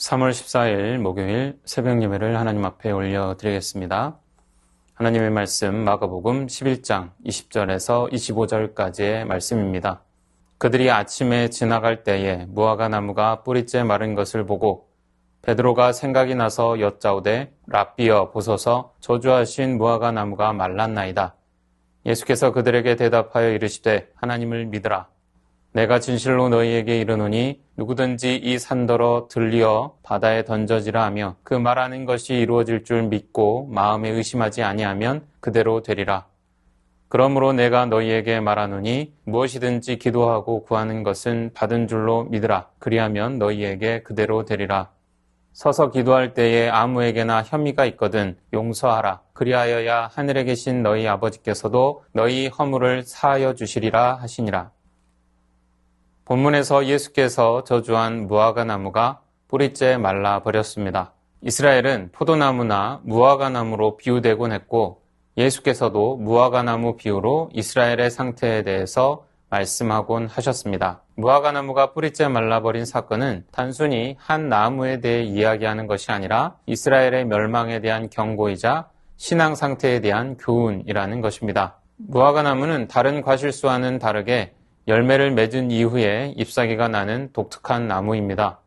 3월 14일 목요일 새벽 예배를 하나님 앞에 올려드리겠습니다. 하나님의 말씀 마가복음 11장 20절에서 25절까지의 말씀입니다. 그들이 아침에 지나갈 때에 무화과 나무가 뿌리째 마른 것을 보고 베드로가 생각이 나서 여짜오되 랍비여 보소서 저주하신 무화과 나무가 말랐나이다. 예수께서 그들에게 대답하여 이르시되 하나님을 믿으라. 내가 진실로 너희에게 이르노니 누구든지 이 산더러 들리어 바다에 던져지라 하며 그 말하는 것이 이루어질 줄 믿고 마음에 의심하지 아니하면 그대로 되리라. 그러므로 내가 너희에게 말하노니 무엇이든지 기도하고 구하는 것은 받은 줄로 믿으라. 그리하면 너희에게 그대로 되리라. 서서 기도할 때에 아무에게나 혐의가 있거든 용서하라. 그리하여야 하늘에 계신 너희 아버지께서도 너희 허물을 사하여 주시리라 하시니라. 본문에서 예수께서 저주한 무화과 나무가 뿌리째 말라버렸습니다. 이스라엘은 포도나무나 무화과 나무로 비유되곤 했고 예수께서도 무화과 나무 비유로 이스라엘의 상태에 대해서 말씀하곤 하셨습니다. 무화과 나무가 뿌리째 말라버린 사건은 단순히 한 나무에 대해 이야기하는 것이 아니라 이스라엘의 멸망에 대한 경고이자 신앙 상태에 대한 교훈이라는 것입니다. 무화과 나무는 다른 과실수와는 다르게 열매를 맺은 이후에 잎사귀가 나는 독특한 나무입니다.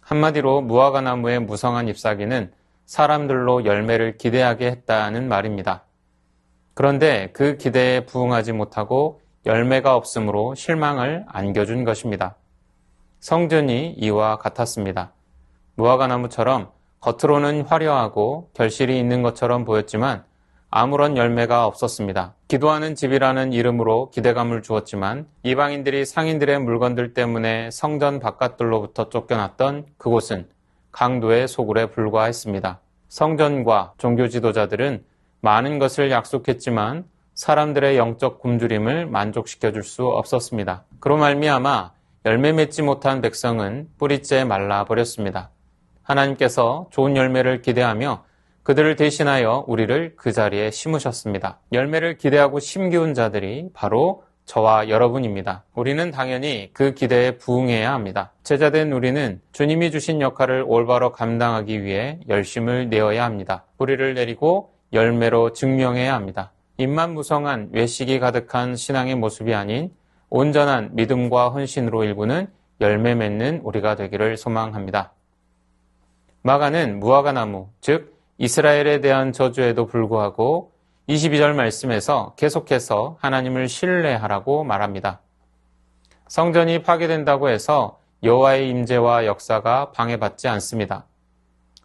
한마디로 무화과 나무의 무성한 잎사귀는 사람들로 열매를 기대하게 했다는 말입니다. 그런데 그 기대에 부응하지 못하고 열매가 없으므로 실망을 안겨준 것입니다. 성전이 이와 같았습니다. 무화과 나무처럼 겉으로는 화려하고 결실이 있는 것처럼 보였지만 아무런 열매가 없었습니다. 기도하는 집이라는 이름으로 기대감을 주었지만 이방인들이 상인들의 물건들 때문에 성전 바깥들로부터 쫓겨났던 그곳은 강도의 소굴에 불과했습니다. 성전과 종교 지도자들은 많은 것을 약속했지만 사람들의 영적 굶주림을 만족시켜줄 수 없었습니다. 그로 말미암아 열매 맺지 못한 백성은 뿌리째 말라버렸습니다. 하나님께서 좋은 열매를 기대하며 그들을 대신하여 우리를 그 자리에 심으셨습니다. 열매를 기대하고 심기운 자들이 바로 저와 여러분입니다. 우리는 당연히 그 기대에 부응해야 합니다. 제자된 우리는 주님이 주신 역할을 올바로 감당하기 위해 열심을 내어야 합니다. 뿌리를 내리고 열매로 증명해야 합니다. 입만 무성한 외식이 가득한 신앙의 모습이 아닌 온전한 믿음과 헌신으로 일구는 열매 맺는 우리가 되기를 소망합니다. 마가는 무화과 나무, 즉 이스라엘에 대한 저주에도 불구하고 22절 말씀에서 계속해서 하나님을 신뢰하라고 말합니다. 성전이 파괴된다고 해서 여호와의 임재와 역사가 방해받지 않습니다.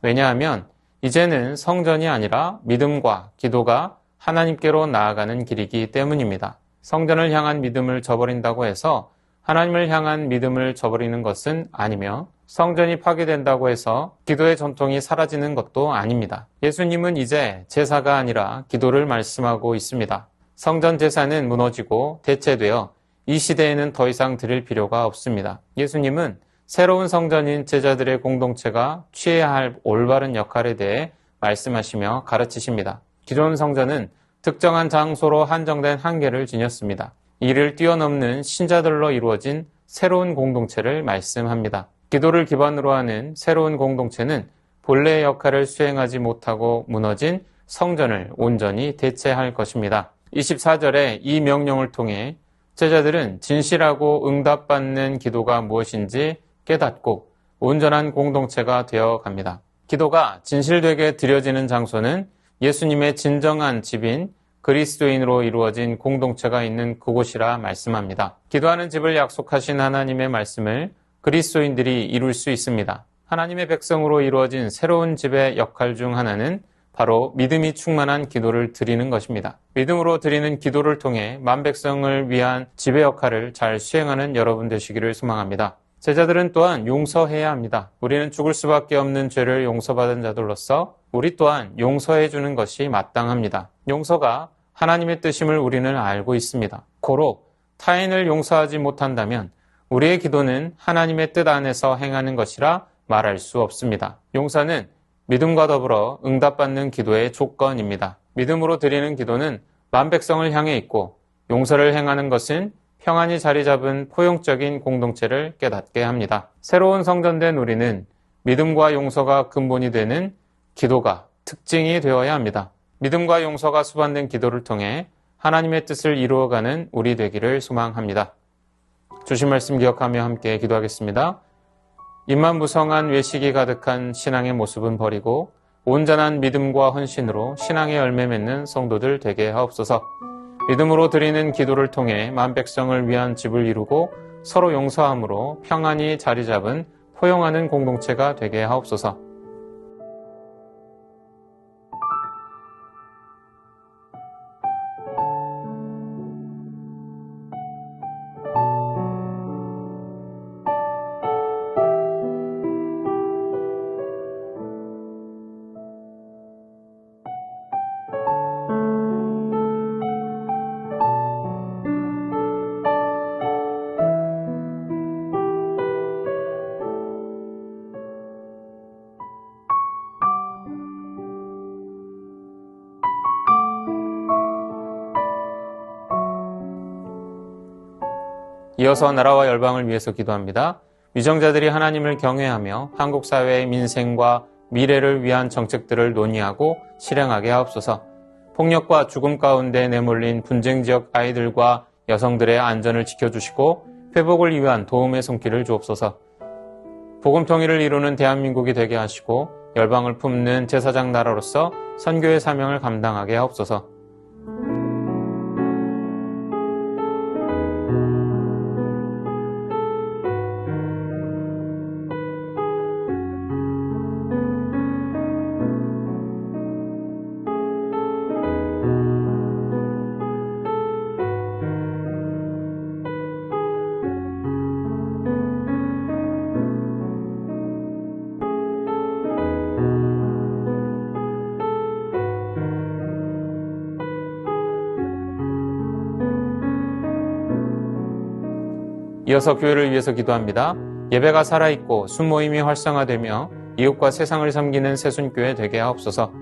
왜냐하면 이제는 성전이 아니라 믿음과 기도가 하나님께로 나아가는 길이기 때문입니다. 성전을 향한 믿음을 저버린다고 해서 하나님을 향한 믿음을 저버리는 것은 아니며 성전이 파괴된다고 해서 기도의 전통이 사라지는 것도 아닙니다. 예수님은 이제 제사가 아니라 기도를 말씀하고 있습니다. 성전 제사는 무너지고 대체되어 이 시대에는 더 이상 드릴 필요가 없습니다. 예수님은 새로운 성전인 제자들의 공동체가 취해야 할 올바른 역할에 대해 말씀하시며 가르치십니다. 기존 성전은 특정한 장소로 한정된 한계를 지녔습니다. 이를 뛰어넘는 신자들로 이루어진 새로운 공동체를 말씀합니다. 기도를 기반으로 하는 새로운 공동체는 본래의 역할을 수행하지 못하고 무너진 성전을 온전히 대체할 것입니다. 24절에 이 명령을 통해 제자들은 진실하고 응답받는 기도가 무엇인지 깨닫고 온전한 공동체가 되어 갑니다. 기도가 진실되게 드려지는 장소는 예수님의 진정한 집인 그리스도인으로 이루어진 공동체가 있는 그곳이라 말씀합니다. 기도하는 집을 약속하신 하나님의 말씀을 그리스도인들이 이룰 수 있습니다. 하나님의 백성으로 이루어진 새로운 집의 역할 중 하나는 바로 믿음이 충만한 기도를 드리는 것입니다. 믿음으로 드리는 기도를 통해 만백성을 위한 집의 역할을 잘 수행하는 여러분 되시기를 소망합니다. 제자들은 또한 용서해야 합니다. 우리는 죽을 수밖에 없는 죄를 용서받은 자들로서 우리 또한 용서해 주는 것이 마땅합니다. 용서가 하나님의 뜻임을 우리는 알고 있습니다. 고로 타인을 용서하지 못한다면 우리의 기도는 하나님의 뜻 안에서 행하는 것이라 말할 수 없습니다. 용서는 믿음과 더불어 응답받는 기도의 조건입니다. 믿음으로 드리는 기도는 만백성을 향해 있고 용서를 행하는 것은 평안히 자리 잡은 포용적인 공동체를 깨닫게 합니다. 새로운 성전된 우리는 믿음과 용서가 근본이 되는 기도가 특징이 되어야 합니다. 믿음과 용서가 수반된 기도를 통해 하나님의 뜻을 이루어가는 우리 되기를 소망합니다. 주신 말씀 기억하며 함께 기도하겠습니다. 입만 무성한 외식이 가득한 신앙의 모습은 버리고 온전한 믿음과 헌신으로 신앙의 열매 맺는 성도들 되게 하옵소서. 믿음으로 드리는 기도를 통해 만백성을 위한 집을 이루고 서로 용서함으로 평안히 자리 잡은 포용하는 공동체가 되게 하옵소서. 이어서 나라와 열방을 위해서 기도합니다. 위정자들이 하나님을 경외하며 한국 사회의 민생과 미래를 위한 정책들을 논의하고 실행하게 하옵소서. 폭력과 죽음 가운데 내몰린 분쟁 지역 아이들과 여성들의 안전을 지켜주시고 회복을 위한 도움의 손길을 주옵소서. 복음 통일을 이루는 대한민국이 되게 하시고 열방을 품는 제사장 나라로서 선교의 사명을 감당하게 하옵소서. 이어서 교회를 위해서 기도합니다. 예배가 살아있고 순모임이 활성화되며 이웃과 세상을 섬기는 새순교회 되게 하옵소서.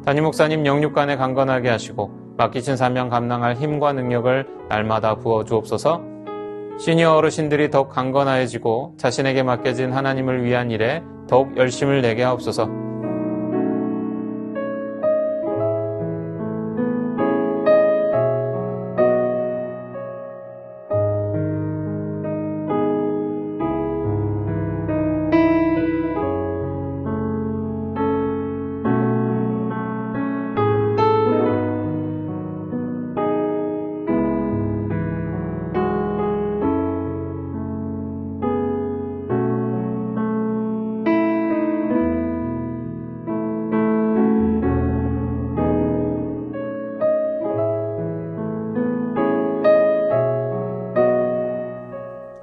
담임 목사님 영육간에 강건하게 하시고 맡기신 사명 감당할 힘과 능력을 날마다 부어주옵소서. 시니어 어르신들이 더욱 강건하여지고 자신에게 맡겨진 하나님을 위한 일에 더욱 열심을 내게 하옵소서.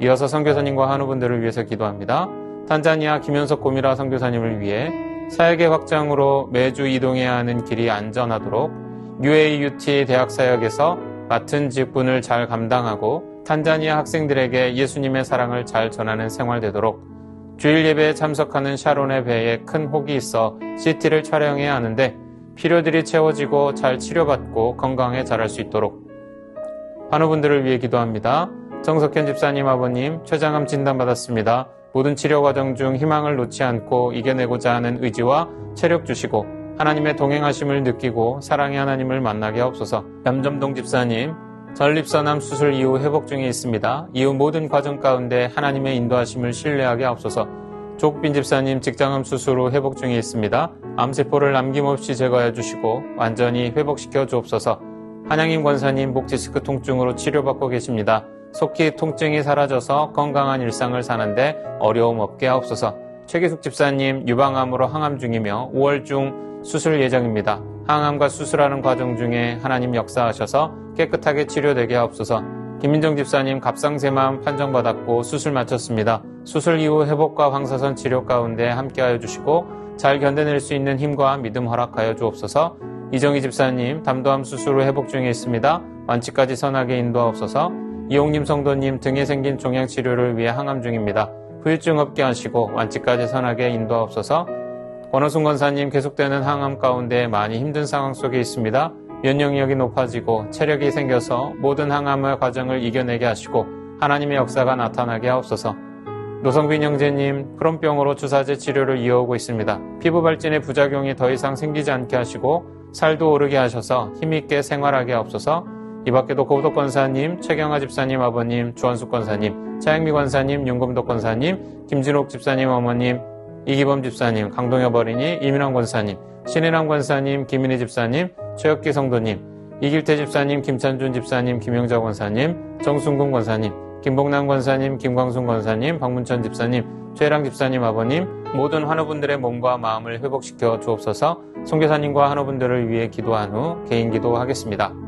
이어서 선교사님과 한우분들을 위해서 기도합니다. 탄자니아 김현석 고미라 선교사님을 위해 사역의 확장으로 매주 이동해야 하는 길이 안전하도록 UAUT 대학 사역에서 맡은 직분을 잘 감당하고 탄자니아 학생들에게 예수님의 사랑을 잘 전하는 생활 되도록 주일 예배에 참석하는 샤론의 배에 큰 혹이 있어 CT를 촬영해야 하는데 필요들이 채워지고 잘 치료받고 건강에 자랄 수 있도록 한우분들을 위해 기도합니다. 정석현 집사님 아버님 췌장암 진단받았습니다. 모든 치료 과정 중 희망을 놓지 않고 이겨내고자 하는 의지와 체력 주시고 하나님의 동행하심을 느끼고 사랑의 하나님을 만나게 하옵소서. 염점동 집사님 전립선암 수술 이후 회복 중에 있습니다. 이후 모든 과정 가운데 하나님의 인도하심을 신뢰하게 하옵소서. 조국빈 집사님 직장암 수술 후 회복 중에 있습니다. 암세포를 남김없이 제거해 주시고 완전히 회복시켜 주옵소서. 한양임 권사님 목 디스크 통증으로 치료받고 계십니다. 속히 통증이 사라져서 건강한 일상을 사는데 어려움 없게 하옵소서. 최기숙 집사님 유방암으로 항암 중이며 5월 중 수술 예정입니다. 항암과 수술하는 과정 중에 하나님 역사하셔서 깨끗하게 치료되게 하옵소서. 김민정 집사님 갑상샘암 판정받았고 수술 마쳤습니다. 수술 이후 회복과 황사선 치료 가운데 함께하여 주시고 잘 견뎌낼 수 있는 힘과 믿음 허락하여 주옵소서. 이정희 집사님 담도암 수술 후 회복 중에 있습니다. 완치까지 선하게 인도하옵소서. 이용님 성도님 등에 생긴 종양 치료를 위해 항암 중입니다. 후유증 없게 하시고 완치까지 선하게 인도하옵소서. 권호순 권사님 계속되는 항암 가운데 많이 힘든 상황 속에 있습니다. 면역력이 높아지고 체력이 생겨서 모든 항암의 과정을 이겨내게 하시고 하나님의 역사가 나타나게 하옵소서. 노성빈 형제님, 크론병으로 주사제 치료를 이어오고 있습니다. 피부 발진의 부작용이 더 이상 생기지 않게 하시고 살도 오르게 하셔서 힘있게 생활하게 하옵소서. 이 밖에도 고독 권사님, 최경아 집사님 아버님, 주원숙 권사님, 차영미 권사님, 윤금덕 권사님, 김진옥 집사님 어머님, 이기범 집사님, 강동엽 어린이, 이민환 권사님, 신혜남 권사님, 김인희 집사님, 최혁기 성도님, 이길태 집사님, 김찬준 집사님, 김영자 권사님, 정순근 권사님, 김복남 권사님, 김광순 권사님, 박문천 집사님, 최랑 집사님 아버님, 모든 환우분들의 몸과 마음을 회복시켜 주옵소서. 선교사님과 환우분들을 위해 기도한 후 개인 기도하겠습니다.